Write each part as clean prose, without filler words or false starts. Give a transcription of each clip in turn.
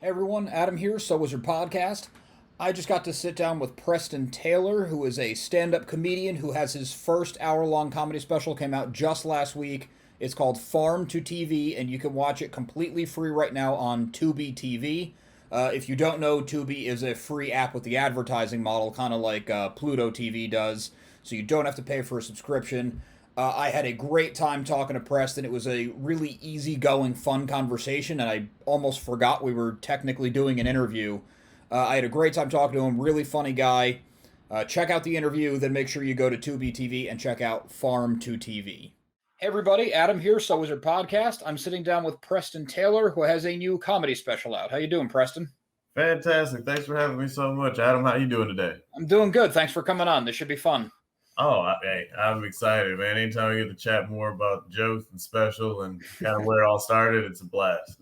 Hey everyone, Adam here, So Was Your Podcast. I just got to sit down with Preston Taylor, who is a stand up comedian who has his first hour long comedy special, came out just last week. It's called Farm to TV, and you can watch it completely free right now on Tubi TV. If you don't know, Tubi is a free app with the advertising model, kind of like Pluto TV does, so you don't have to pay for a subscription. I had a great time talking to Preston. It was a really easygoing, fun conversation, and I almost forgot we were technically doing an interview. I had a great time talking to him. Really funny guy. Check out the interview, then make sure you go to Tubi TV and check out Farm to TV. Hey everybody, Adam here, So Was Your Podcast. I'm sitting down with Preston Taylor, who has a new comedy special out. How you doing, Preston? Fantastic. Thanks for having me so much. Adam, how you doing today? I'm doing good. Thanks for coming on. This should be fun. Oh, hey, I'm excited, man. Anytime we get to chat more about jokes and special and kind of where it all started, it's a blast.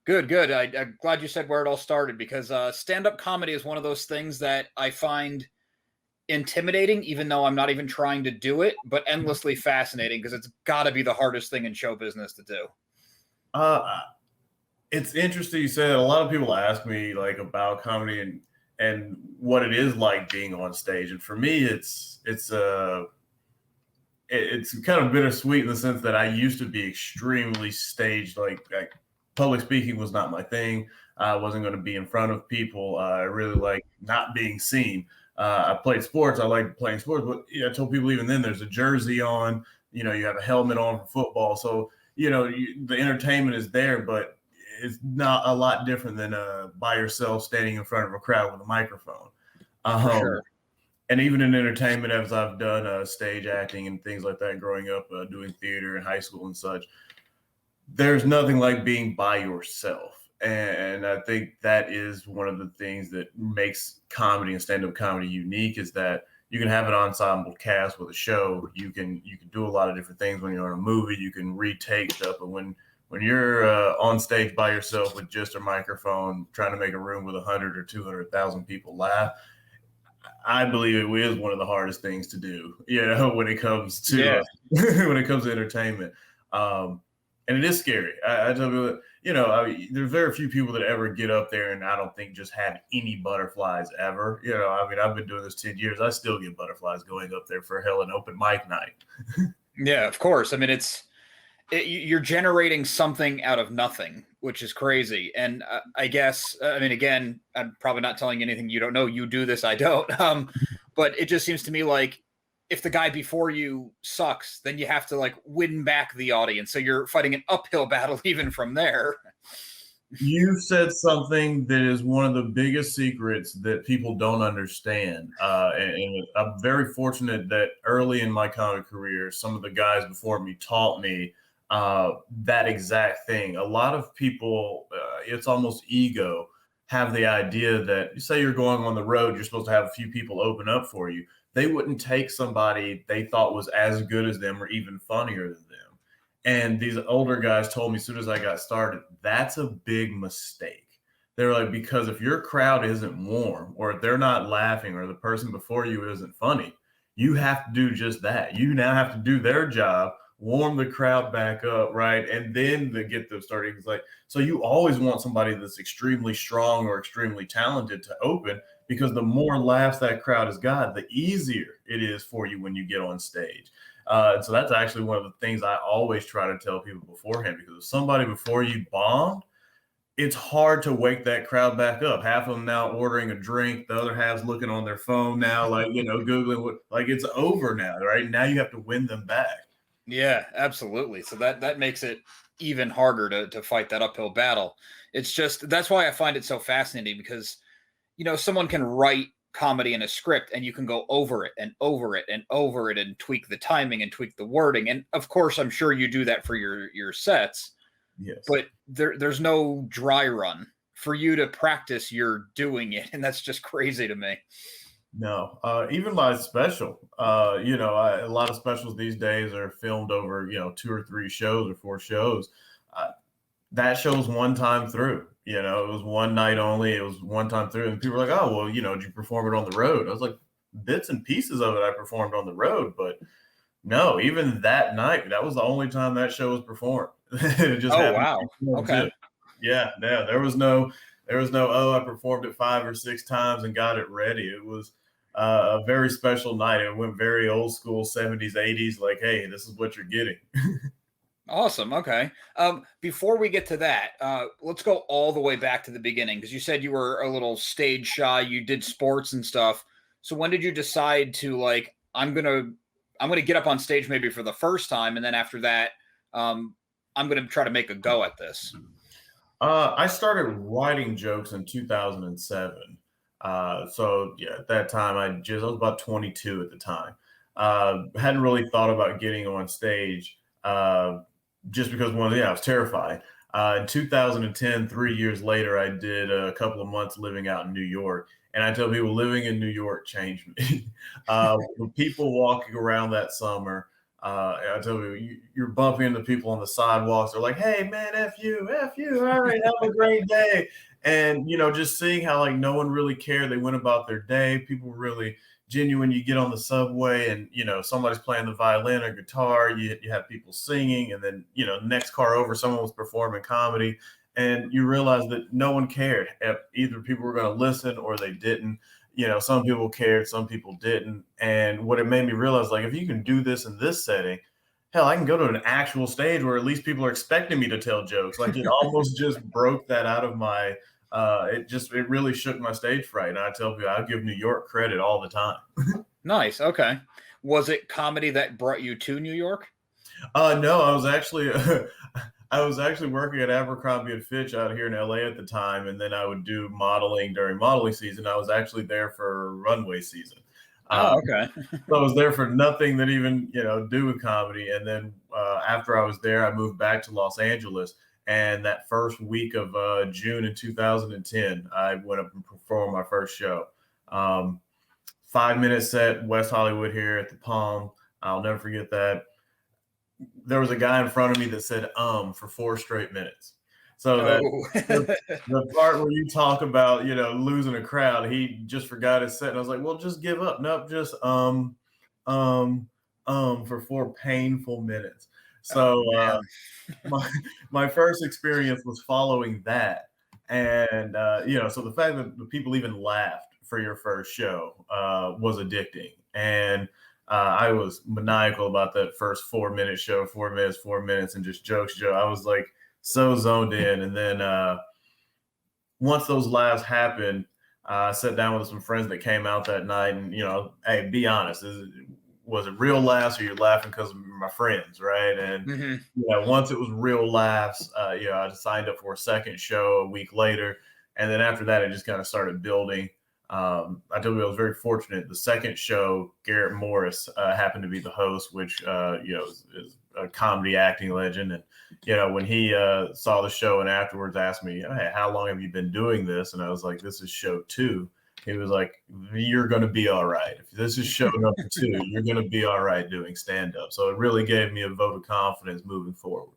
Good, good. I'm glad you said where it all started because stand-up comedy is one of those things that I find intimidating, even though I'm not even trying to do it, but endlessly fascinating because it's got to be the hardest thing in show business to do. It's interesting you say that. A lot of people ask me like about comedy and what it is like being on stage. And for me, it's kind of bittersweet in the sense that I used to be extremely staged. Like public speaking was not my thing. I wasn't going to be in front of people. I really like not being seen. I played sports. I liked playing sports, but I told people even then there's a jersey on, you have a helmet on for football. So, the entertainment is there, but it's not a lot different than by yourself standing in front of a crowd with a microphone. Sure. And even in entertainment, as I've done stage acting and things like that growing up, doing theater in high school and such, there's nothing like being by yourself. And I think that is one of the things that makes comedy and stand-up comedy unique is that you can have an ensemble cast with a show. You can do a lot of different things when you're on a movie. You can retake stuff. But when you're on stage by yourself with just a microphone, trying to make a room with 100 or 200,000 people laugh, I believe it is one of the hardest things to do, when it comes to when it comes to entertainment. And it is scary. I tell people, there's very few people that ever get up there and I don't think just have any butterflies ever. I've been doing this 10 years. I still get butterflies going up there for hell an open mic night. Yeah, of course. I mean, you're generating something out of nothing, which is crazy. And I guess, again, I'm probably not telling you anything you don't know. You do this, I don't. But it just seems to me like if the guy before you sucks, then you have to like win back the audience. So you're fighting an uphill battle even from there. You said something that is one of the biggest secrets that people don't understand. And I'm very fortunate that early in my comedy career, some of the guys before me taught me that exact thing. A lot of people, it's almost ego, have the idea that you say you're going on the road, you're supposed to have a few people open up for you. They wouldn't take somebody they thought was as good as them or even funnier than them. And these older guys told me as soon as I got started, that's a big mistake. They're like, because if your crowd isn't warm or if they're not laughing or the person before you isn't funny, you have to do just that. You now have to do their job, warm the crowd back up, right? And then get them started. It's like, so you always want somebody that's extremely strong or extremely talented to open, because the more laughs that crowd has got, the easier it is for you when you get on stage. And so that's actually one of the things I always try to tell people beforehand, because if somebody before you bombed, it's hard to wake that crowd back up. Half of them now ordering a drink, the other half's looking on their phone now, like, Googling what, like it's over now, right? Now you have to win them back. Yeah, absolutely. So that makes it even harder to fight that uphill battle. It's just, that's why I find it so fascinating because, someone can write comedy in a script and you can go over it and over it and over it and tweak the timing and tweak the wording. And of course, I'm sure you do that for your sets. Yes. But there's no dry run. For you to practice, you're doing it. And that's just crazy to me. No, even my special, a lot of specials these days are filmed over, 2 or 3 shows or 4 shows. That show's one time through, it was one night only. It was one time through. And people were like, oh, well, did you perform it on the road? I was like, bits and pieces of it I performed on the road. But no, even that night, that was the only time that show was performed. It just wow. Okay. Yeah, there was no There was no, oh, I performed it 5 or 6 times and got it ready. It was a very special night. It went very old school, 70s, 80s. Like, hey, this is what you're getting. Awesome. Okay. Before we get to that, let's go all the way back to the beginning because you said you were a little stage shy. You did sports and stuff. So when did you decide to like, I'm gonna get up on stage maybe for the first time, and then after that, I'm gonna try to make a go at this. I started writing jokes in 2007. So yeah, at that time, I was about 22 at the time. Hadn't really thought about getting on stage just because I was terrified. In 2010, 3 years later, I did a couple of months living out in New York. And I tell people living in New York changed me. When people walking around that summer, I tell you're bumping into people on the sidewalks. They're like, "Hey, man, f you, all right, have a great day." And just seeing how like no one really cared. They went about their day. People were really genuine. You get on the subway, and somebody's playing the violin or guitar. You have people singing, and then next car over, someone was performing comedy, and you realize that no one cared. Either people were going to listen or they didn't. Some people cared, some people didn't. And what it made me realize, like, if you can do this in this setting, hell, I can go to an actual stage where at least people are expecting me to tell jokes. Like, it almost just broke that out of my, it really shook my stage fright. And I tell people, I give New York credit all the time. Nice. Okay. Was it comedy that brought you to New York? No, I was actually I was actually working at Abercrombie and Fitch out here in LA at the time, and then I would do modeling during modeling season. I was actually there for runway season. Oh, okay. So I was there for nothing that even do with comedy. And then after I was there, I moved back to Los Angeles. And that first week of June in 2010, I went up and performed my first show. 5-minute set, West Hollywood here at the Palm. I'll never forget that. There was a guy in front of me that said for 4 straight minutes. So that the part where you talk about losing a crowd, he just forgot his set, and I was like, well, just give up. Nope, just for 4 painful minutes. So my first experience was following that, and so the fact that the people even laughed for your first show was addicting. And I was maniacal about that first 4-minute show, 4 minutes, 4 minutes, and just jokes. I was like so zoned in. And then once those laughs happened, I sat down with some friends that came out that night, and hey, be honest, was it real laughs or you're laughing because of my friends, right? And once it was real laughs, I signed up for a second show a week later, and then after that, it just kind of started building. I told you I was very fortunate. The second show, Garrett Morris happened to be the host, which is a comedy acting legend. And when he saw the show and afterwards asked me, "Hey, how long have you been doing this?" And I was like, "This is show 2." He was like, "You're going to be all right. If this is show number 2, you're going to be all right doing stand-up." So it really gave me a vote of confidence moving forward.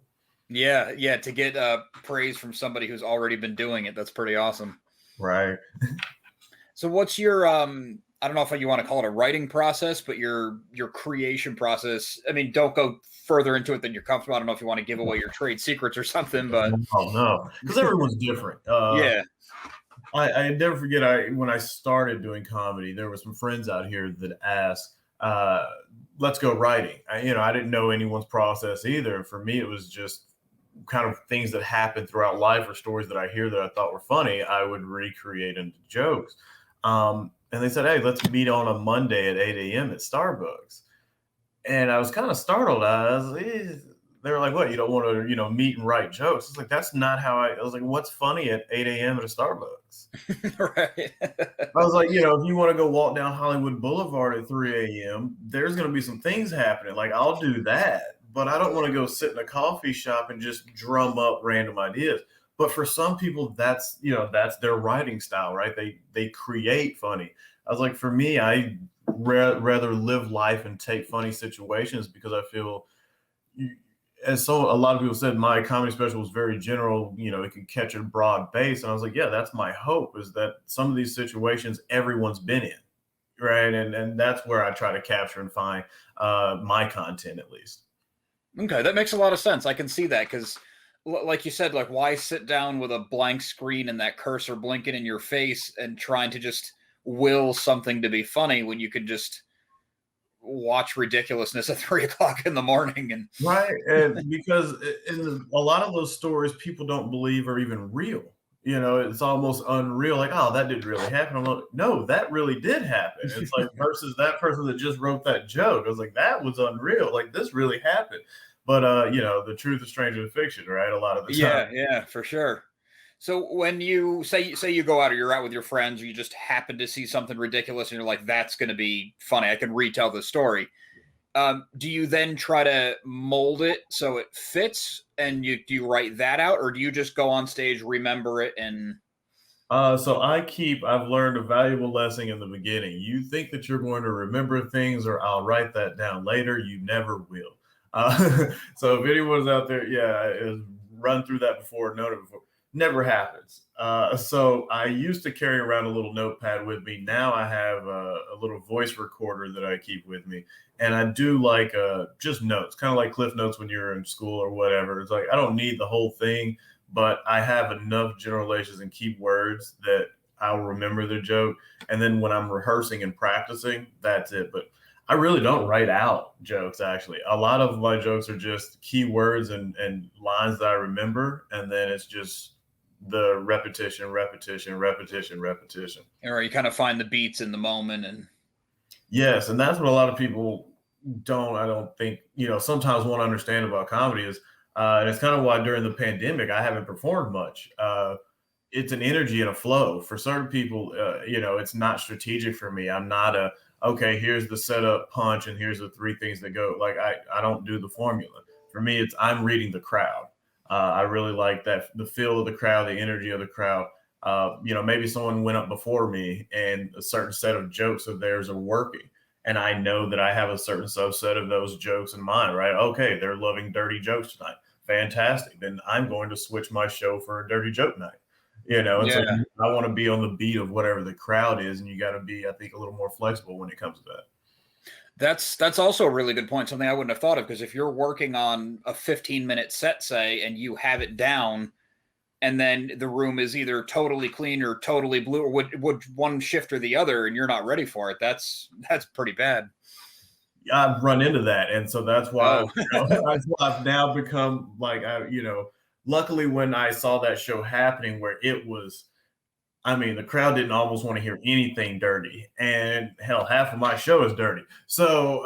Yeah, to get praise from somebody who's already been doing it, that's pretty awesome. Right. So what's your I don't know if you want to call it a writing process, but your creation process? I mean, don't go further into it than you're comfortable. I don't know if you want to give away your trade secrets or something, but no, because everyone's different. Yeah. I never forget. When I started doing comedy, there were some friends out here that asked, "Let's go writing." I didn't know anyone's process either. And for me, it was just kind of things that happened throughout life or stories that I hear that I thought were funny. I would recreate into jokes. And they said, "Hey, let's meet on a Monday at 8 a.m. at Starbucks." And I was kind of startled. They were like, "What? You don't want to, meet and write jokes?" It's like, that's not how I was like, "What's funny at 8 a.m. at a Starbucks?" Right. I was like, if you want to go walk down Hollywood Boulevard at 3 a.m., there's going to be some things happening. Like, I'll do that, but I don't want to go sit in a coffee shop and just drum up random ideas. But for some people, that's their writing style, right? They create funny. I was like, for me, I rather live life and take funny situations because I feel, as a lot of people said, my comedy special was very general. It could catch a broad base. And I was like, yeah, that's my hope, is that some of these situations everyone's been in, right? And that's where I try to capture and find my content, at least. Okay, that makes a lot of sense. I can see that because Like you said, like why sit down with a blank screen and that cursor blinking in your face and trying to just will something to be funny when you could just watch ridiculousness at 3 o'clock in the morning and Right, and because a lot of those stories people don't believe are even real. You know, it's almost unreal. Like, oh, that didn't really happen. I'm like, no, that really did happen. It's like versus that person that just wrote that joke. I was like, that was unreal. Like this really happened. But the truth is stranger than fiction, right? A lot of the time. yeah, for sure. So when you say you go out or you're out with your friends or you just happen to see something ridiculous and you're like, that's going to be funny. I can retell the story. Do you then try to mold it so it fits and do you write that out or do you just go on stage, remember it and So I've learned a valuable lesson in the beginning. You think that you're going to remember things or I'll write that down later. You never will. So if anyone's out there, has run through that before, known it before, never happens. So I used to carry around a little notepad with me. Now I have a little voice recorder that I keep with me. And I do like just notes, kind of like Cliff Notes when you're in school or whatever. It's like I don't need the whole thing, but I have enough generations and keep words that I'll remember the joke. And then when I'm rehearsing and practicing, that's it. But I really don't write out jokes, actually. A lot of my jokes are just key words and lines that I remember. And then it's just the repetition, repetition, repetition, repetition. or you kind of find the beats in the moment and Yes. And that's what a lot of people I don't think, sometimes want to understand about comedy is, and it's kind of why during the pandemic I haven't performed much. It's an energy and a flow. For certain people, it's not strategic for me. I'm not okay, here's the setup punch and here's the three things that go. Like I don't do the formula. For me, it's I'm reading the crowd. I really like that the feel of the crowd, the energy of the crowd. Maybe someone went up before me and a certain set of jokes of theirs are working and I know that I have a certain subset of those jokes in mind, right? Okay, they're loving dirty jokes tonight. Fantastic. Then I'm going to switch my show for a dirty joke night. And so yeah. I want to be on the beat of whatever the crowd is, and you got to be, I think, a little more flexible when it comes to that. That's also a really good point, something I wouldn't have thought of because if you're working on a 15-minute set, say, and you have it down, and then the room is either totally clean or totally blue, or would one shift or the other, and you're not ready for it, that's pretty bad. I've run into that, and so that's why, Oh, that's why I've now become like luckily when I saw that show happening where it was. I mean, the crowd didn't almost want to hear anything dirty, and hell, half of my show is dirty. So,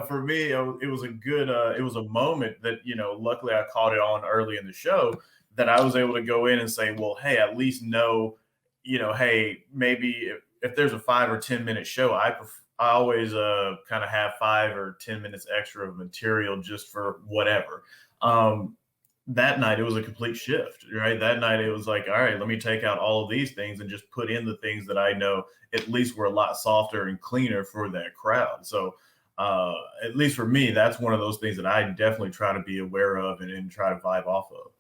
for me, it was a good, it was a moment that luckily I caught it on early in the show that I was able to go in and say, well, hey, at least know, hey, maybe if there's a 5 or 10 minute show, I always kind of have 5 or 10 minutes extra of material just for whatever. That night it was a complete shift, right? That night it was like, all right, let me take out all of these things and just put in the things that I know at least were a lot softer and cleaner for that crowd. So at least for me, that's one of those things that I definitely try to be aware of and try to vibe off of.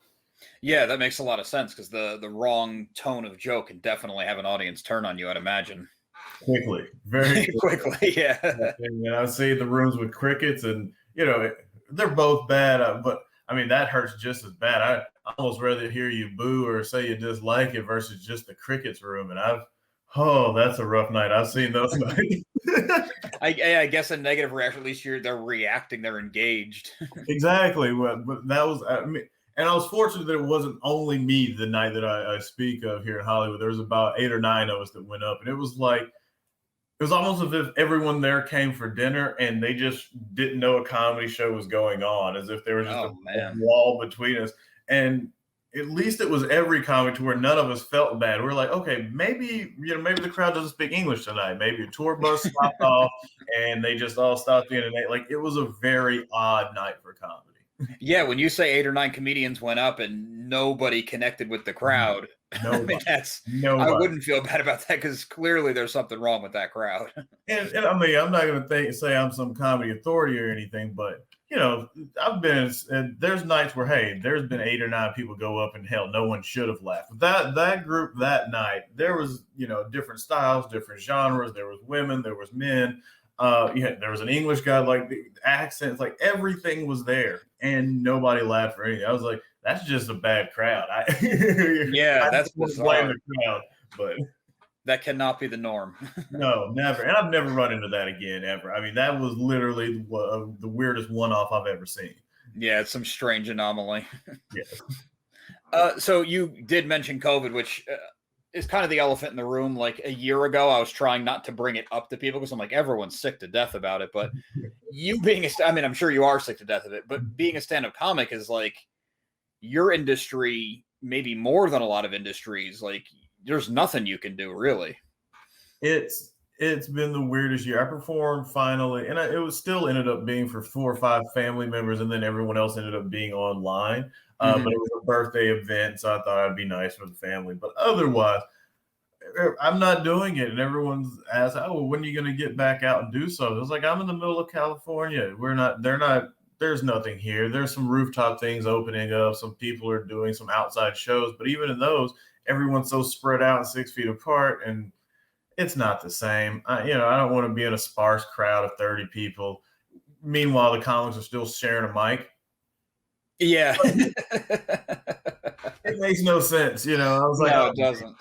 yeah, that makes a lot of sense because the wrong tone of joke can definitely have an audience turn on you, I'd imagine. Quickly, very Quickly, yeah. and I see the rooms with crickets, and they're both bad. But I mean, that hurts just as bad. I almost rather hear you boo or say you dislike it versus just the crickets room. And that's a rough night. I've seen those nights. I guess a negative reaction, at least they're reacting, they're engaged. Exactly. But that was, I mean, and I was fortunate that it wasn't only me the night that I speak of here in Hollywood. There was about 8 or 9 of us that went up, and it was like, it was almost as if everyone there came for dinner and they just didn't know a comedy show was going on, as if there was just Oh a man. wall between us. And at least it was every comic to where none of us felt bad. We were like, okay, maybe the crowd doesn't speak English tonight. Maybe a tour bus stopped off and they just all stopped in, and like it was a very odd night for comedy. Yeah, when you say 8 or 9 comedians went up and nobody connected with the crowd, I mean Nobody, I nobody. wouldn't feel bad about that because clearly there's something wrong with that crowd. And I mean, I'm not going to say I'm some comedy authority or anything, but I've been, and there's nights where, hey, there's been 8 or 9 people go up and hell, no one should have laughed. But that group that night, there was, different styles, different genres. There was women, there was men. There was an English guy, like the accents, like everything was there, and nobody laughed for anything. I was like, that's just a bad crowd. Yeah, I that's don't want to blame bizarre. the crowd, but That cannot be the norm. no, never. And I've never run into that again ever. I mean, that was literally the weirdest one-off I've ever seen. Yeah, it's some strange anomaly. Yes. So you did mention COVID, which is kind of the elephant in the room. Like a year ago, I was trying not to bring it up to people because I'm like, everyone's sick to death about it. But you being I mean, I'm sure you are sick to death of it, but being a stand-up comic is like your industry, maybe more than a lot of industries. Like there's nothing you can do really. It's been the weirdest year. I performed finally, and it was still ended up being for 4 or 5 family members, and then everyone else ended up being online. But it was a birthday event, so I thought it'd be nice for the family. But otherwise, I'm not doing it. And everyone's asked, "Oh, well, when are you going to get back out and do something?" I was like, "I'm in the middle of California. We're not. They're not. There's nothing here. There's some rooftop things opening up. Some people are doing some outside shows, but even in those, everyone's so spread out and 6 feet apart, and it's not the same. I don't want to be in a sparse crowd of 30 people. Meanwhile, the comics are still sharing a mic. Yeah. It makes no sense. I was like, no, oh. it doesn't.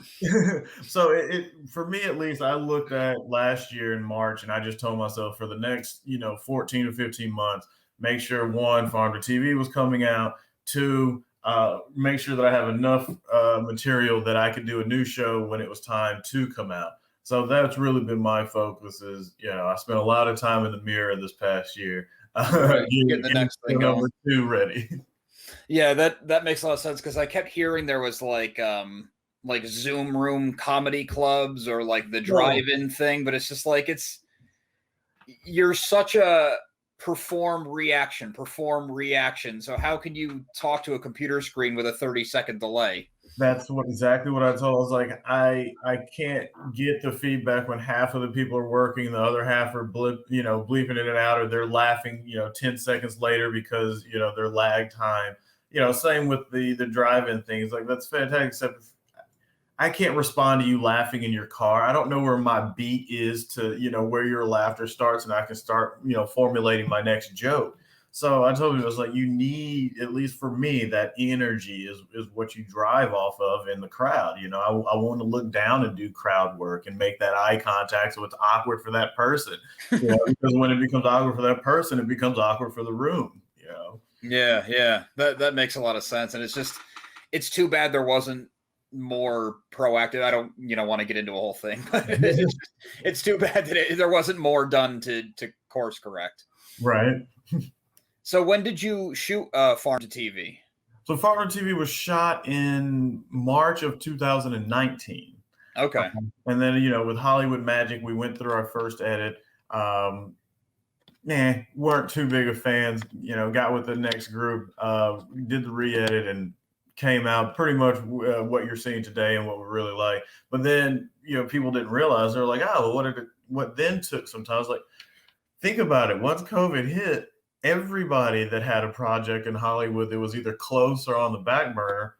So it for me at least, I looked at last year in March, and I just told myself for the next 14 to 15 months, make sure 1, Farm to TV was coming out. 2, make sure that I have enough material that I could do a new show when it was time to come out. So that's really been my focus. Is I spent a lot of time in the mirror this past year, Right. Getting the next thing going. Number 2 ready. Yeah, that makes a lot of sense because I kept hearing there was like Zoom room comedy clubs or like the drive-in thing, but it's just like you're such a perform reaction. So how can you talk to a computer screen with a 30-second delay? That's exactly what I told. I was like, I can't get the feedback when half of the people are working, the other half are bleeping in and out, or they're laughing, 10 seconds later because their lag time. Same with the drive-in things. Like that's fantastic. Except I can't respond to you laughing in your car. I don't know where my beat is to where your laughter starts, and I can start formulating my next joke. So I told him, I was like, you need, at least for me, that energy is what you drive off of in the crowd. I want to look down and do crowd work and make that eye contact so it's awkward for that person. Because when it becomes awkward for that person, it becomes awkward for the room. Yeah. That makes a lot of sense. And it's too bad there wasn't more proactive. I don't want to get into a whole thing, but it's too bad that there wasn't more done to course correct. Right. So when did you shoot Farm to TV? So Farm to TV was shot in March of 2019. Okay. And then, with Hollywood Magic, we went through our first edit. Weren't too big of fans, got with the next group, did the re-edit and came out pretty much what you're seeing today and what we really like. But then, people didn't realize. They're like, oh, what then took some time? I was like, think about it. Once COVID hit, everybody that had a project in Hollywood that was either close or on the back burner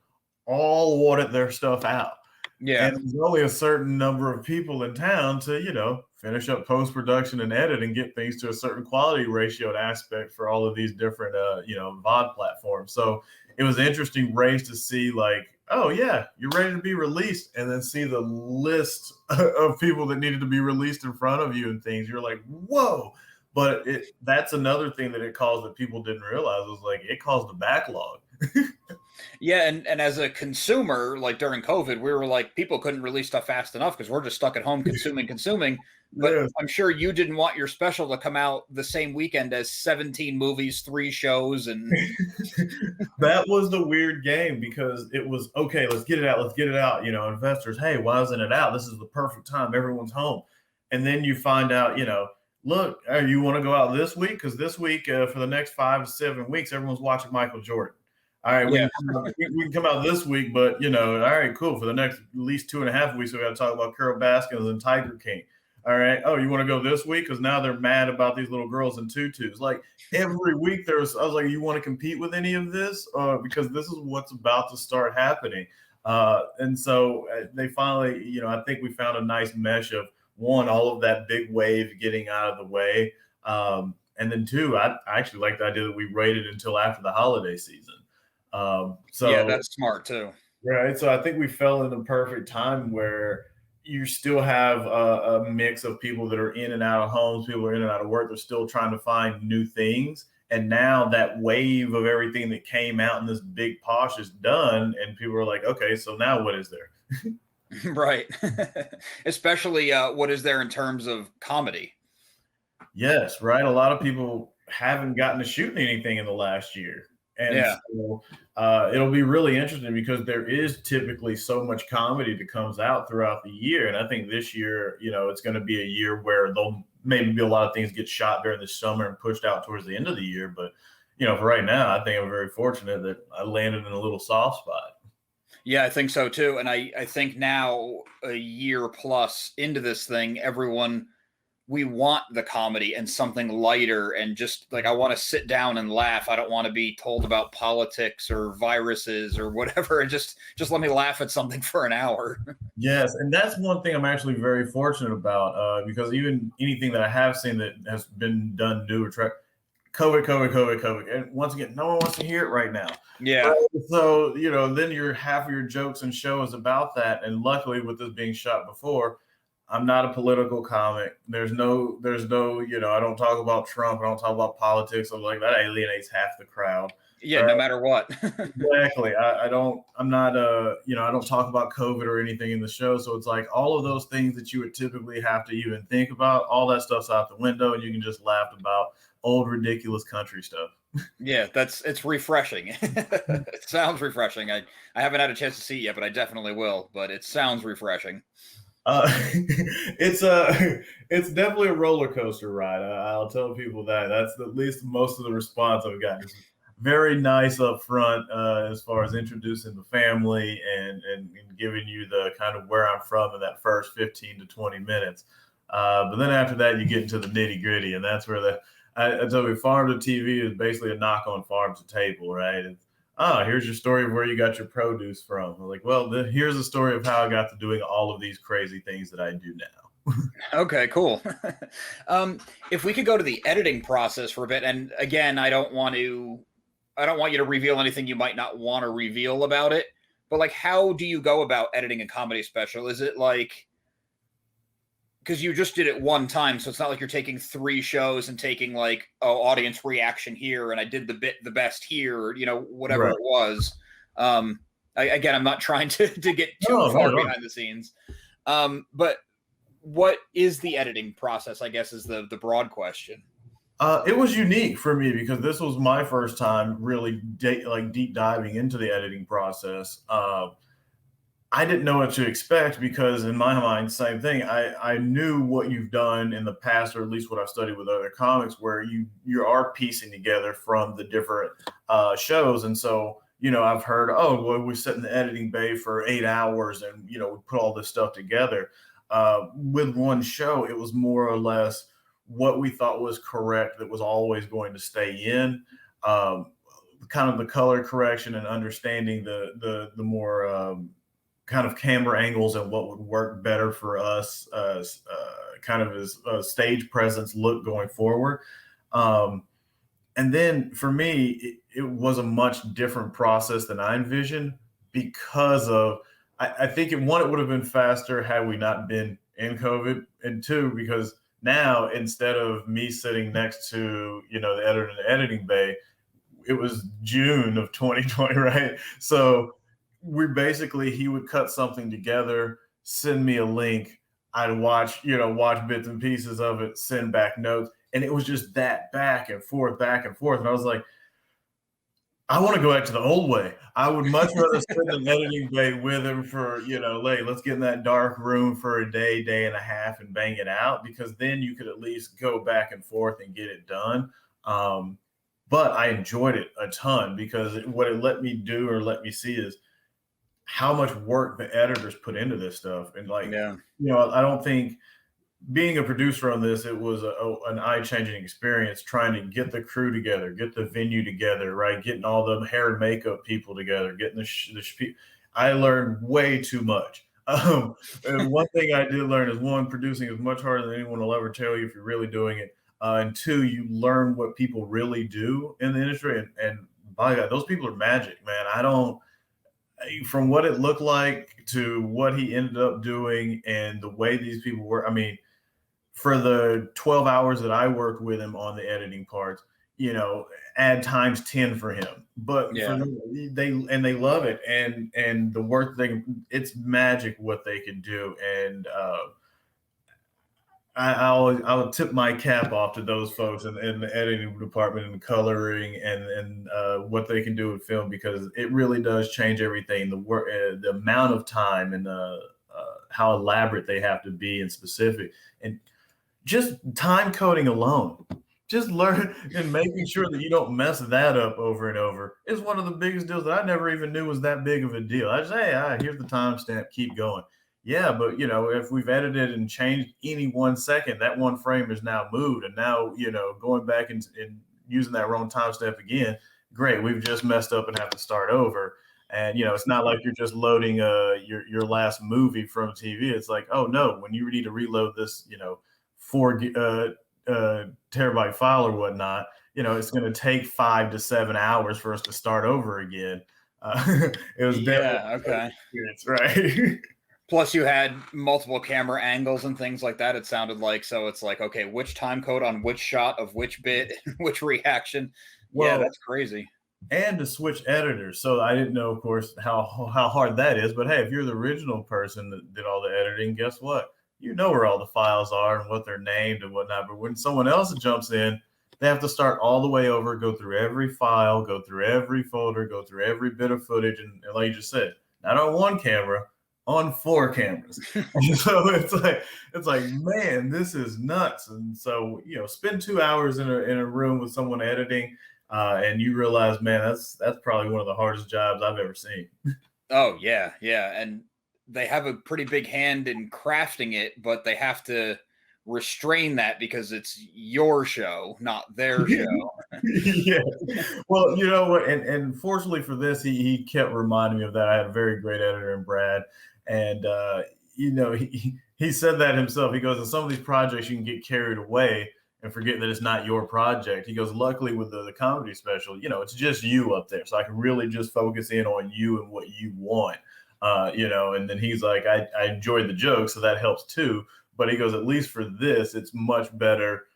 all wanted their stuff out. Yeah. And there's only a certain number of people in town to, finish up post-production and edit and get things to a certain quality ratio and aspect for all of these different, VOD platforms. So it was an interesting race to see like, oh yeah, you're ready to be released. And then see the list of people that needed to be released in front of you and things. You're like, whoa. But that's another thing that it caused that people didn't realize was like it caused a backlog. Yeah, and as a consumer, like during COVID, we were like, people couldn't release stuff fast enough because we're just stuck at home consuming. But yes. I'm sure you didn't want your special to come out the same weekend as 17 movies, 3 shows, and that was the weird game because it was okay. Let's get it out. Investors, hey, why isn't it out? This is the perfect time. Everyone's home, and then you find out, look, you want to go out this week? Because this week, for the next 5 to 7 weeks, everyone's watching Michael Jordan. All right, we can come out this week, but all right, cool. For the next at least 2.5 weeks, we got to talk about Carol Baskins and Tiger King. All right. Oh, you want to go this week? Because now they're mad about these little girls in tutus. Like every week, I was like, you want to compete with any of this? Because this is what's about to start happening. And so they finally, I think we found a nice mesh of one, all of that big wave getting out of the way. And then 2, I actually like the idea that we waited until after the holiday season. Yeah, So that's smart too. right. So I think we fell in the perfect time where you still have a mix of people that are in and out of homes, people are in and out of work. They're still trying to find new things. And now that wave of everything that came out in this big posh is done. And people are like, okay, so now what is there? Right. Especially what is there in terms of comedy? Yes, right. A lot of people haven't gotten to shooting anything in the last year. And Yeah. so it'll be really interesting because there is typically so much comedy that comes out throughout the year. And I think this year, it's going to be a year where there'll maybe be a lot of things get shot during the summer and pushed out towards the end of the year. But, for right now, I think I'm very fortunate that I landed in a little soft spot. Yeah, I think so too. And I think now, a year plus into this thing, we want the comedy and something lighter, and just like I want to sit down and laugh. I don't want to be told about politics or viruses or whatever. And just let me laugh at something for an hour. Yes, and that's one thing I'm actually very fortunate about because even anything that I have seen that has been done new or try COVID, COVID, COVID, COVID, and once again, no one wants to hear it right now. Yeah. Right? So then your half of your jokes and show is about that. And luckily, with this being shot before, I'm not a political comic. There's no, I don't talk about Trump. I don't talk about politics. I'm like that alienates half the crowd. Yeah, no Right? matter what. Exactly. I'm not, I don't talk about COVID or anything in the show. So it's like all of those things that you would typically have to even think about, all that stuff's out the window and you can just laugh about old, ridiculous country stuff. Yeah, it's refreshing. It sounds refreshing. I haven't had a chance to see it yet, but I definitely will. But it sounds refreshing. It's it's definitely a roller coaster ride. I'll tell people that's at least most of the response I've gotten. It's very nice up front as far as introducing the family and giving you the kind of where I'm from in that first 15 to 20 minutes. But then after that, you get into the nitty gritty, and that's where I tell you, farm to TV is basically a knock on farm to table, right? Here's your story of where you got your produce from. I'm like, well, here's a story of how I got to doing all of these crazy things that I do now. Okay, cool. If we could go to the editing process for a bit, and again, I don't want you to reveal anything you might not want to reveal about it, but like, how do you go about editing a comedy special? Is it like, because you just did it one time, so it's not like you're taking 3 shows and taking like, audience reaction here, and I did the bit the best here, or whatever Right. it was. Again, I'm not trying to get too No, far no, no. behind the scenes, but what is the editing process, I guess, is the broad question. It was unique for me because this was my first time really deep diving into the editing process. I didn't know what to expect because in my mind, same thing. I knew what you've done in the past, or at least what I've studied with other comics, where you are piecing together from the different shows. And so, I've heard, well, we sit in the editing bay for 8 hours and, we put all this stuff together. With one show, it was more or less what we thought was correct that was always going to stay in. Kind of the color correction and understanding the more kind of camera angles and what would work better for us kind of as stage presence look going forward. And then for me, it was a much different process than I envisioned because of, I think it would have been faster had we not been in COVID, and 2, because now instead of me sitting next to, the editor in the editing bay, it was June of 2020, right? So he would cut something together, send me a link. I'd watch bits and pieces of it, send back notes. And it was just that back and forth, back and forth. And I was like, I want to go back to the old way. I would much rather sit in the editing bay with him for, let's get in that dark room for a day and a half and bang it out, because then you could at least go back and forth and get it done. But I enjoyed it a ton because what it let me do or let me see is how much work the editors put into this stuff. And Yeah. I don't think being a producer on this, it was an eye-changing experience trying to get the crew together, get the venue together, right? Getting all the hair and makeup people together, getting I learned way too much. And one thing I did learn is, 1, producing is much harder than anyone will ever tell you if you're really doing it. And 2, you learn what people really do in the industry. And my God, those people are magic, man. From what it looked like to what he ended up doing and the way these people were, I mean, for the 12 hours that I worked with him on the editing parts, add times 10 for him. But for Yeah. them, they love it, and the work it's magic what they can do. And I'll tip my cap off to those folks in the editing department and the coloring and what they can do with film, because it really does change everything. The work, the amount of time, and how elaborate they have to be and specific, and just time coding alone. Just learn and making sure that you don't mess that up over and over is one of the biggest deals that I never even knew was that big of a deal. I just, hey, all right, here's the timestamp, keep going. Yeah, but if we've edited and changed any 1 second, that one frame is now moved, and now going back and using that wrong timestamp again. Great, we've just messed up and have to start over. And it's not like you're just loading your last movie from TV. It's like, oh no, when you need to reload this 4 terabyte file or whatnot, it's going to take 5 to 7 hours for us to start over again. It was definitely okay. Experience, right? Plus, you had multiple camera angles and things like that. It sounded like, so it's like, okay, which time code on which shot of which bit, which reaction. Well, yeah, that's crazy. And to switch editors. So I didn't know, of course, how hard that is. But hey, if you're the original person that did all the editing, guess what? You know where all the files are and what they're named and whatnot. But when someone else jumps in, they have to start all the way over, go through every file, go through every folder, go through every bit of footage. And like you just said, not on one camera, on 4 cameras. So it's like, man, this is nuts. And so, spend 2 hours in a room with someone editing, and you realize, man, that's probably one of the hardest jobs I've ever seen. Oh yeah. And they have a pretty big hand in crafting it, but they have to restrain that because it's your show, not their show. Yeah. Well, you know what? And fortunately for this, he kept reminding me of that. I had a very great editor in Brad. And, he said that himself. He goes, in some of these projects, you can get carried away and forget that it's not your project. He goes, luckily with the comedy special, it's just you up there. So I can really just focus in on you and what you want. And then he's like, I enjoyed the joke, so that helps too. But he goes, at least for this, it's much better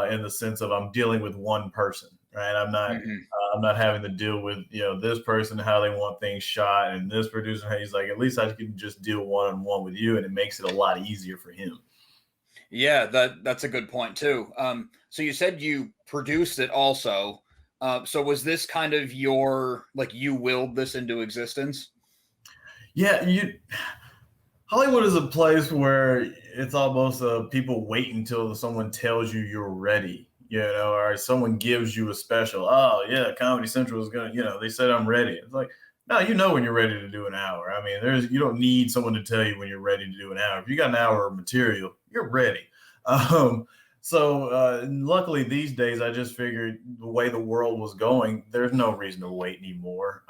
in the sense of I'm dealing with one person, right? I'm not having to deal with this person, how they want things shot, and this producer. He's like, at least I can just deal one-on-one with you, and it makes it a lot easier for him. Yeah, that's a good point too. So you said you produced it also. So was this kind of your, like, you willed this into existence? Yeah, Hollywood is a place where it's almost people wait until someone tells you you're ready, or someone gives you a special. Oh yeah, Comedy Central is gonna, they said I'm ready. It's like, no, when you're ready to do an hour. I mean, you don't need someone to tell you when you're ready to do an hour. If you got an hour of material, you're ready. So luckily these days, I just figured the way the world was going, there's no reason to wait anymore.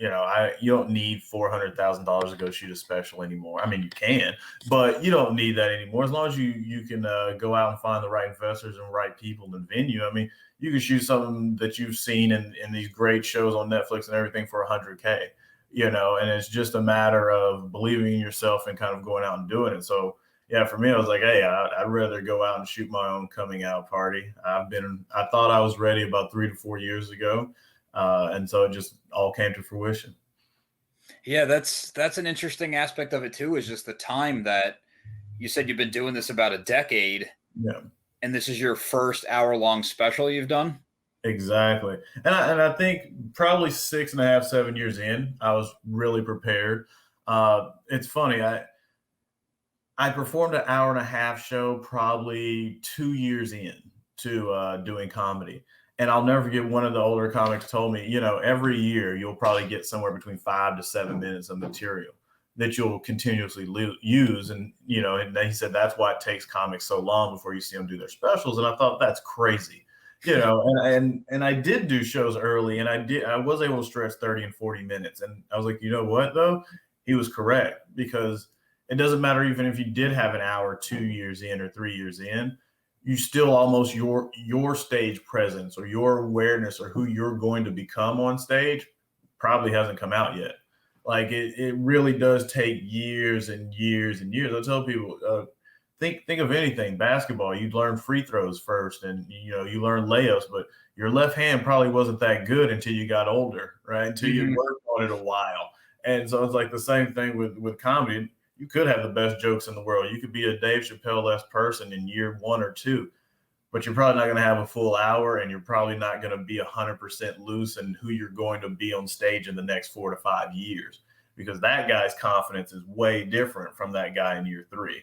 You don't need $400,000 to go shoot a special anymore. I mean, you can, but you don't need that anymore. As long as you can go out and find the right investors and right people and venue. I mean, you can shoot something that you've seen in these great shows on Netflix and everything for $100K, and it's just a matter of believing in yourself and kind of going out and doing it. So yeah, for me, I was like, hey, I'd rather go out and shoot my own coming out party. I thought I was ready about 3 to 4 years ago. And so it just all came to fruition. Yeah, that's an interesting aspect of it too, is just the time that you said you've been doing this about a decade. Yeah. And this is your first hour-long special you've done? Exactly. And I think probably 6.5, 7 years in, I was really prepared. It's funny. I performed an hour-and-a-half show probably 2 years in to doing comedy. And I'll never forget, one of the older comics told me, every year you'll probably get somewhere between 5 to 7 minutes of material that you'll continuously use. And, and he said, that's why it takes comics so long before you see them do their specials. And I thought, that's crazy, and I did do shows early, and I was able to stretch 30 and 40 minutes. And I was like, you know what, though? He was correct, because it doesn't matter even if you did have an hour 2 years in or 3 years in. you still almost your stage presence or your awareness or who you're going to become on stage probably hasn't come out yet. Like it really does take years and years and years. I tell people, think of anything. Basketball, you learn free throws first, and you learn layups, but your left hand probably wasn't that good until you got older, right? Until you worked on it a while. And so it's like the same thing with comedy. You could have the best jokes in the world. You could be a Dave Chappelle-esque person in year 1 or 2, but you're probably not going to have a full hour, and you're probably not going to be 100% loose in who you're going to be on stage in the next 4 to 5 years, because that guy's confidence is way different from that guy in year 3.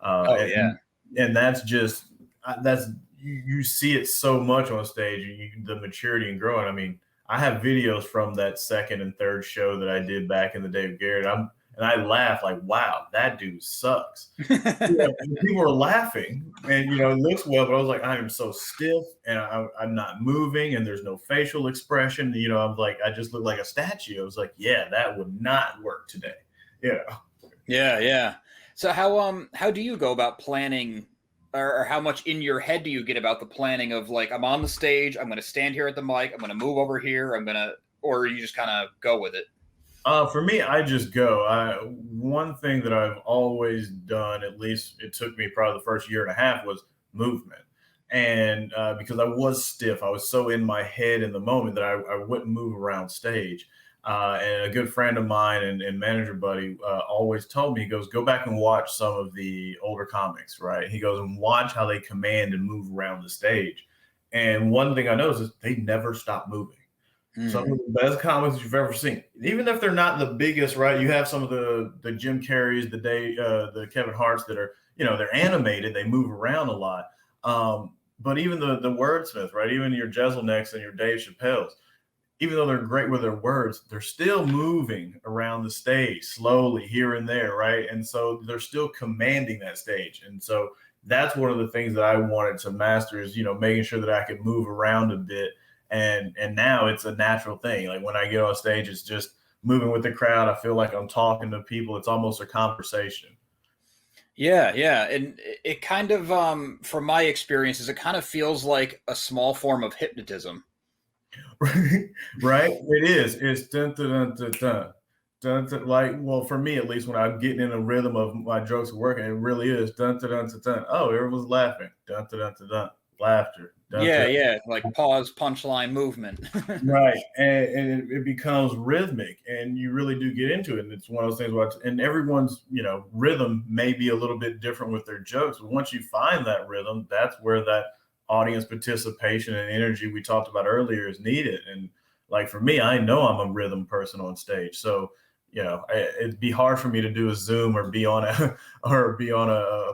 And that's just you see it so much on stage, the maturity and growing. I mean, I have videos from that second and third show that I did back in the day with Garrett. And I laugh like, wow, that dude sucks. People are laughing, and it looks well, but I was like, I am so stiff, and I'm not moving, and there's no facial expression. I'm like, I just look like a statue. I was like, yeah, that would not work today. Yeah. So how do you go about planning, or how much in your head do you get about the planning of, like, I'm on the stage, I'm going to stand here at the mic, I'm going to move over here, or you just kind of go with it? For me, I just go. One thing that I've always done, at least it took me probably the first year and a half, was movement. And because I was stiff, I was so in my head in the moment that I wouldn't move around stage. And a good friend of mine and manager buddy always told me, he goes, go back and watch some of the older comics, right? He goes, and watch how they command and move around the stage. And one thing I noticed is they never stop moving. Some of the best comics you've ever seen, even if they're not the biggest, right? You have some of the Jim Carreys, the Kevin Harts that are, they're animated, they move around a lot. But even the wordsmith, right? Even your Jeselniks and your Dave Chappelle's, even though they're great with their words, they're still moving around the stage slowly here and there, right? And so they're still commanding that stage. And so that's one of the things that I wanted to master is, making sure that I could move around a bit. And now it's a natural thing. Like when I get on stage, it's just moving with the crowd. I feel like I'm talking to people. It's almost a conversation. Yeah. And it kind of, from my experiences, it kind of feels like a small form of hypnotism. Right? It is. It's dun dun dun dun dun. Dun, dun, like, well, for me at least, when I'm getting in a rhythm of my jokes are working, it really is dun dun dun dun dun. Oh, everyone's laughing. Dun dun dun dun dun. Laughter. Yeah, like pause, punchline, movement. Right, and it becomes rhythmic, and you really do get into it. And it's one of those things where, and everyone's rhythm may be a little bit different with their jokes, but once you find that rhythm, that's where that audience participation and energy we talked about earlier is needed. And like for me, I know I'm a rhythm person on stage, so it'd be hard for me to do a Zoom or be on a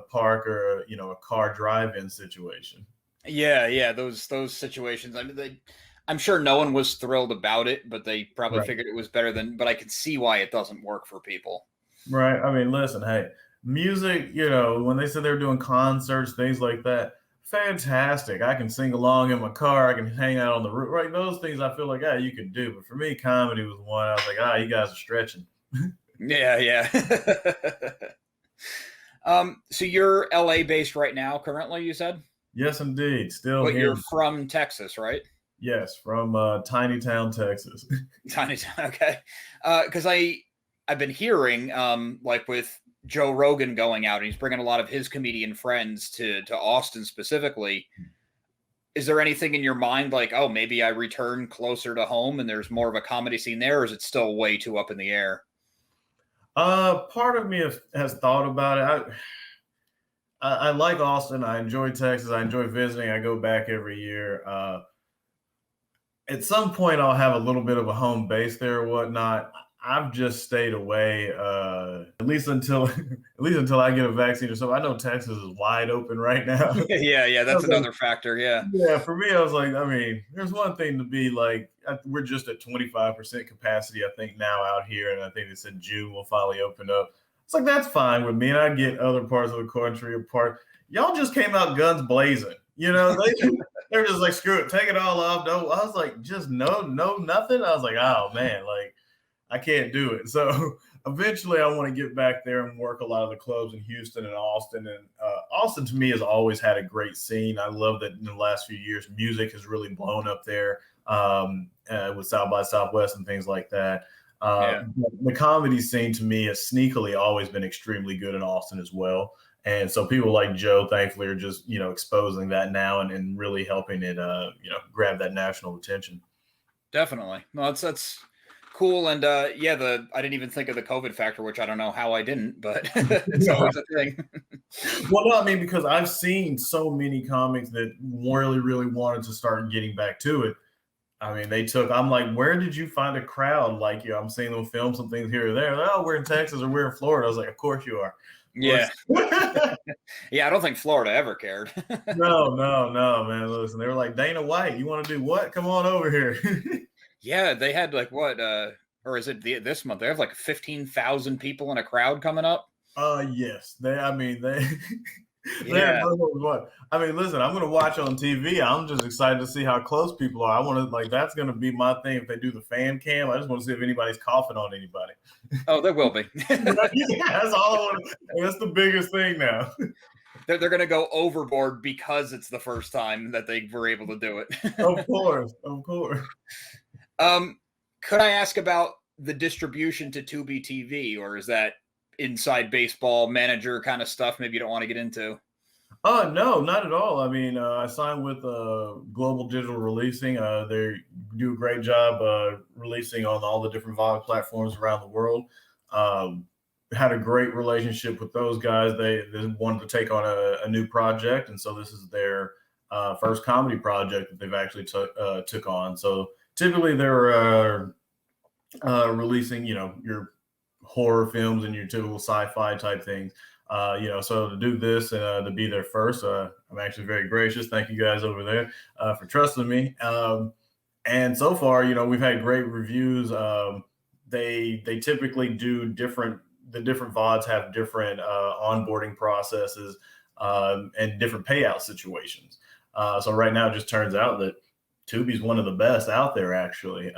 park or a car drive-in situation. Yeah, those situations. I mean, I'm sure no one was thrilled about it, but they probably figured it was better than. But I could see why it doesn't work for people. Right. I mean, listen, hey, music. When they said they were doing concerts, things like that, fantastic. I can sing along in my car. I can hang out on the roof. Right. Those things I feel like, you could do. But for me, comedy was one. I was like, you guys are stretching. Yeah. So you're LA based right now, currently, you said? Yes, indeed. Still But here. You're from Texas, right? Yes, from tiny town, Texas. Tiny town, okay. Because I've been hearing, like with Joe Rogan going out, and he's bringing a lot of his comedian friends to Austin specifically. Is there anything in your mind like, oh, maybe I return closer to home and there's more of a comedy scene there, or is it still way too up in the air? Part of me has thought about it. I like Austin. I enjoy Texas. I enjoy visiting. I go back every year. At some point, I'll have a little bit of a home base there or whatnot. I've just stayed away at least until I get a vaccine or something. I know Texas is wide open right now. Yeah, that's another factor. Yeah, for me, I was like, I mean, there's one thing to be like, we're just at 25% capacity, I think, now out here, and I think they said June will finally open up. It's like, that's fine with me. And I get other parts of the country apart. Y'all just came out guns blazing. They're just like, screw it, take it all off. No, I was like, just no, nothing. I was like, oh man, like I can't do it. So eventually I want to get back there and work a lot of the clubs in Houston and Austin. And Austin to me has always had a great scene. I love that in the last few years, music has really blown up there with South by Southwest and things like that. The comedy scene to me has sneakily always been extremely good in Austin as well. And so people like Joe, thankfully, are just, exposing that now and really helping it, grab that national attention. Definitely. No, that's cool. And I didn't even think of the COVID factor, which I don't know how I didn't, but it's always a thing. Well, no, I mean, because I've seen so many comics that really, really wanted to start getting back to it. I mean, I'm like, where did you find a crowd? Like, I'm seeing them film some things here or there. Like, oh, we're in Texas or we're in Florida. I was like, of course you are. Yeah. Yeah, I don't think Florida ever cared. No, man. Listen, they were like, Dana White, you want to do what? Come on over here. Yeah, they had like what, or is it this month? They have like 15,000 people in a crowd coming up. Yes. They Yeah. I mean, listen, I'm going to watch on TV. I'm just excited to see how close people are. I want to, that's going to be my thing. If they do the fan cam, I just want to see if anybody's coughing on anybody. Oh, there will be. Yeah, that's all I want. That's the biggest thing now. They're going to go overboard because it's the first time that they were able to do it. Of course. Could I ask about the distribution to Tubi TV, or is that inside baseball manager kind of stuff maybe you don't want to get into? No, not at all. I mean, I signed with Global Digital Releasing. They do a great job releasing on all the different VOD platforms around the world. Had a great relationship with those guys. They wanted to take on a new project, and so this is their first comedy project that they've actually took on. So typically they're releasing, your horror films and your typical sci-fi type things. So to do this and to be there first, I'm actually very gracious. Thank you guys over there for trusting me. And so far, we've had great reviews. They typically do the different VODs have different onboarding processes and different payout situations. So right now it just turns out that Tubi's one of the best out there, actually.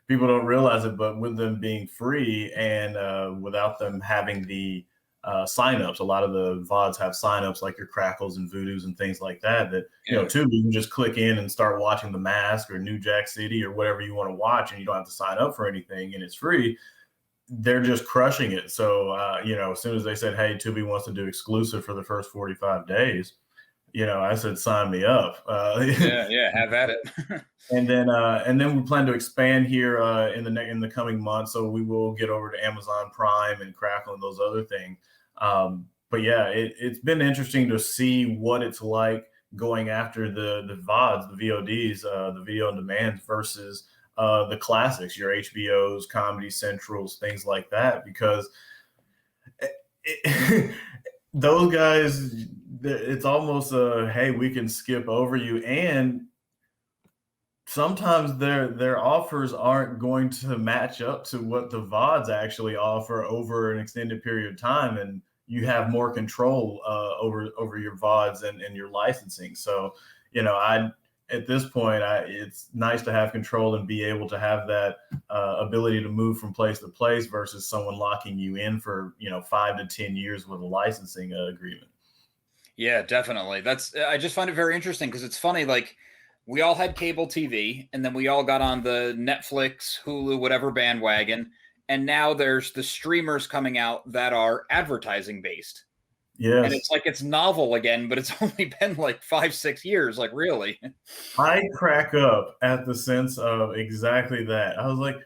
People don't realize it, but with them being free and without them having the signups, a lot of the VODs have signups like your Crackles and Voodoos and things like that. Tubi, you can just click in and start watching The Mask or New Jack City or whatever you want to watch, and you don't have to sign up for anything, and it's free. They're just crushing it. So, as soon as they said, hey, Tubi wants to do exclusive for the first 45 days, I said, sign me up. Have at it. and then we plan to expand here in the coming months. So we will get over to Amazon Prime and Crackle and those other things. But yeah, it's been interesting to see what it's like going after the VODs, the VODs, the video on demand versus the classics, your HBOs, Comedy Centrals, things like that, because those guys, it's almost hey, we can skip over you. And sometimes their offers aren't going to match up to what the VODs actually offer over an extended period of time. And you have more control over your VODs and your licensing. So, at this point, it's nice to have control and be able to have that ability to move from place to place versus someone locking you in for 5 to 10 years with a licensing agreement. Yeah, definitely. I just find it very interesting because it's funny. Like, we all had cable TV, and then we all got on the Netflix, Hulu, whatever bandwagon, and now there's the streamers coming out that are advertising based. Yes. And it's like it's novel again, but it's only been like 5-6 years. Like, really? I crack up at the sense of exactly that. I was like,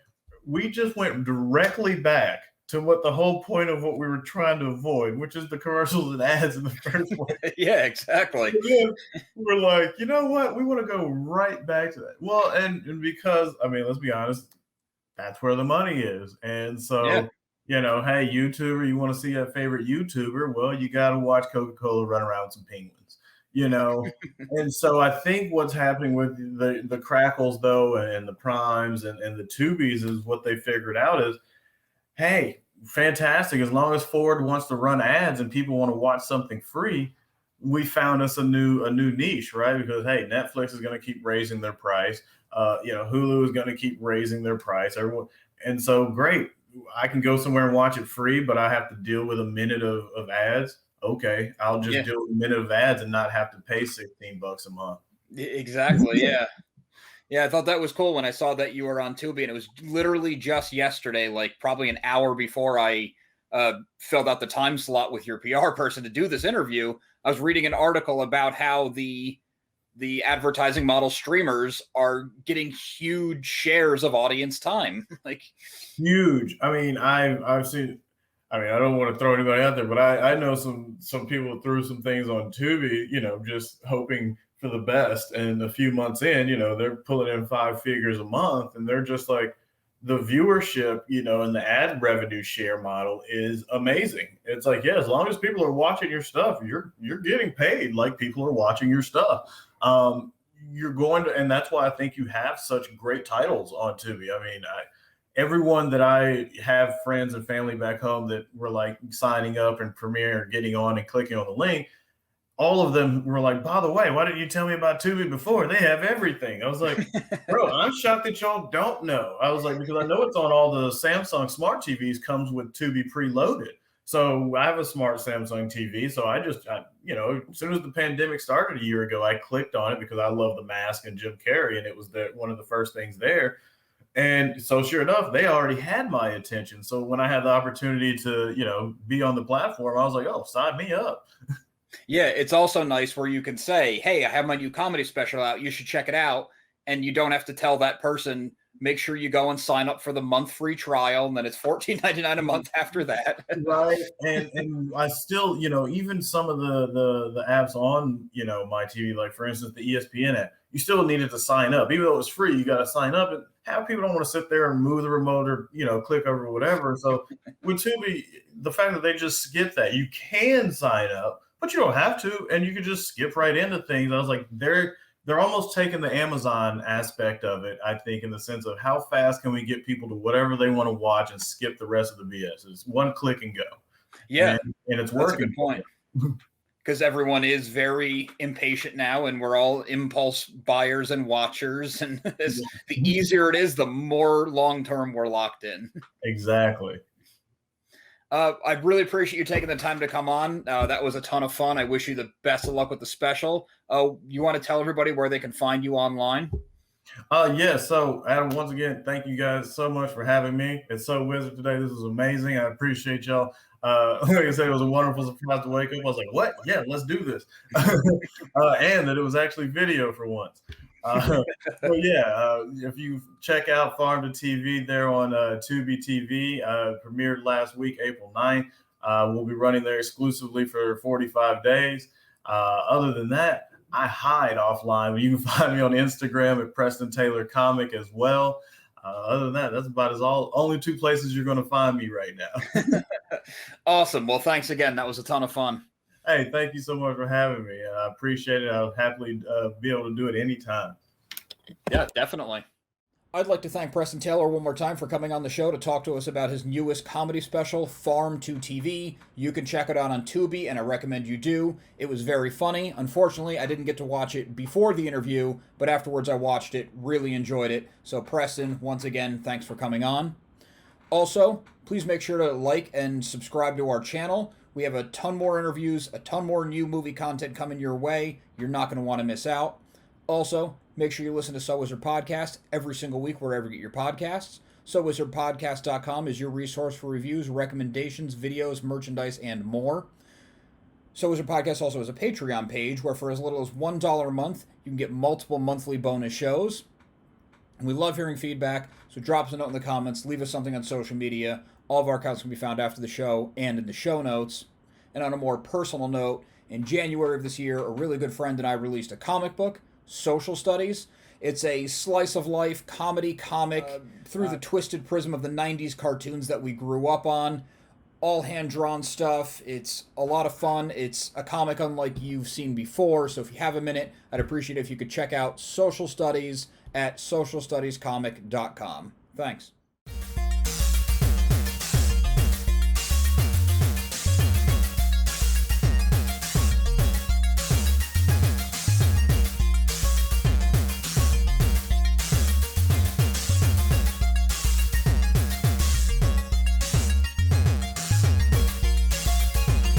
we just went directly back to what the whole point of what we were trying to avoid, which is the commercials and ads in the first place. Yeah, exactly. We're like, you know what? We want to go right back to that. Well, and because, I mean, let's be honest, that's where the money is. And so, hey, YouTuber, you want to see a favorite YouTuber? Well, you got to watch Coca-Cola run around with some penguins, And so I think what's happening with the Crackles, though, and the Primes and the Tubies is what they figured out is, hey, fantastic. As long as Ford wants to run ads and people want to watch something free, we found us a new niche, right? Because, hey, Netflix is going to keep raising their price. Hulu is going to keep raising their price. Everyone, And so great, I can go somewhere and watch it free, but I have to deal with a minute of ads. Okay, I'll just Yeah, deal with a minute of ads and not have to pay $16 a month. exactly. Yeah. Yeah, I thought that was cool when I saw that you were on Tubi, and it was literally just yesterday, like probably an hour before I filled out the time slot with your PR person to do this interview. I was reading an article about how the advertising model streamers are getting huge shares of audience time. Like Huge. I mean, I've seen. I mean, I don't want to throw anybody out there, but I know some people threw some things on Tubi, just hoping for the best. And a few months in, they're pulling in 5 figures a month, and they're just like, the viewership, and the ad revenue share model is amazing. It's like, yeah, as long as people are watching your stuff, you're getting paid like people are watching your stuff. You're going to, and that's why I think you have such great titles on Tubi. I mean, everyone that I have friends and family back home that were like signing up and Premiere, getting on and clicking on the link, all of them were like, by the way, why didn't you tell me about Tubi before? They have everything. I was like, bro, I'm shocked that y'all don't know. I was like, because I know it's on all the Samsung smart TVs, comes with Tubi preloaded. So I have a smart Samsung TV. So as soon as the pandemic started a year ago, I clicked on it because I love The Mask and Jim Carrey, and it was one of the first things there. And so sure enough, they already had my attention. So when I had the opportunity to, be on the platform, I was like, oh, sign me up. yeah, it's also nice where you can say, hey, I have my new comedy special out. You should check it out. And you don't have to tell that person, make sure you go and sign up for the month free trial. And then it's $14.99 a month after that. Right. And I still, even some of the apps on, my TV, like for instance, the ESPN app, you still needed to sign up. Even though it was free, you got to sign up. And half people don't want to sit there and move the remote or, click over whatever. So with Tubi, the fact that they just skip that, you can sign up, but you don't have to, and you can just skip right into things. I was like, they're almost taking the Amazon aspect of it, I think, in the sense of how fast can we get people to whatever they want to watch and skip the rest of the BS. It's one click and go. Yeah. And it's That's working. a good point. Because everyone is very impatient now, and we're all impulse buyers and watchers. And the easier it is, the more long-term we're locked in. Exactly. I really appreciate you taking the time to come on. That was a ton of fun. I wish you the best of luck with the special. You want to tell everybody where they can find you online? Yeah. So Adam, once again, thank you guys so much for having me. It's so wizard today. This was amazing. I appreciate y'all. Like I said, it was a wonderful surprise to wake up. I was like, what? Yeah, let's do this. And that it was actually video for once. If you check out Farm to TV there on Tubi TV, premiered last week, April 9th. We'll be running there exclusively for 45 days. Other than that, I hide offline. You can find me on Instagram at Preston Taylor Comic as well. Other than that, that's about only 2 places you're going to find me right now. Awesome. Well, thanks again. That was a ton of fun. Hey, thank you so much for having me. I appreciate it. I'll happily be able to do it anytime. Yeah, definitely. I'd like to thank Preston Taylor one more time for coming on the show to talk to us about his newest comedy special, Farm to TV. You can check it out on Tubi, and I recommend you do. It was very funny. Unfortunately, I didn't get to watch it before the interview, but afterwards I watched it, really enjoyed it. So Preston, once again, thanks for coming on. Also, please make sure to like and subscribe to our channel. We have a ton more interviews, a ton more new movie content coming your way. You're not going to want to miss out. Also, make sure you listen to So Wizard Podcast every single week wherever you get your podcasts. SoWizardPodcast.com is your resource for reviews, recommendations, videos, merchandise, and more. So Wizard Podcast also has a Patreon page where for as little as $1 a month, you can get multiple monthly bonus shows. And we love hearing feedback, so drop us a note in the comments, leave us something on social media. All of our accounts can be found after the show and in the show notes. And on a more personal note, in January of this year, a really good friend and I released a comic book, Social Studies. It's a slice of life comedy comic through the twisted prism of the 90s cartoons that we grew up on. All hand-drawn stuff. It's a lot of fun. It's a comic unlike you've seen before, so if you have a minute, I'd appreciate it if you could check out Social Studies at socialstudiescomic.com. Thanks.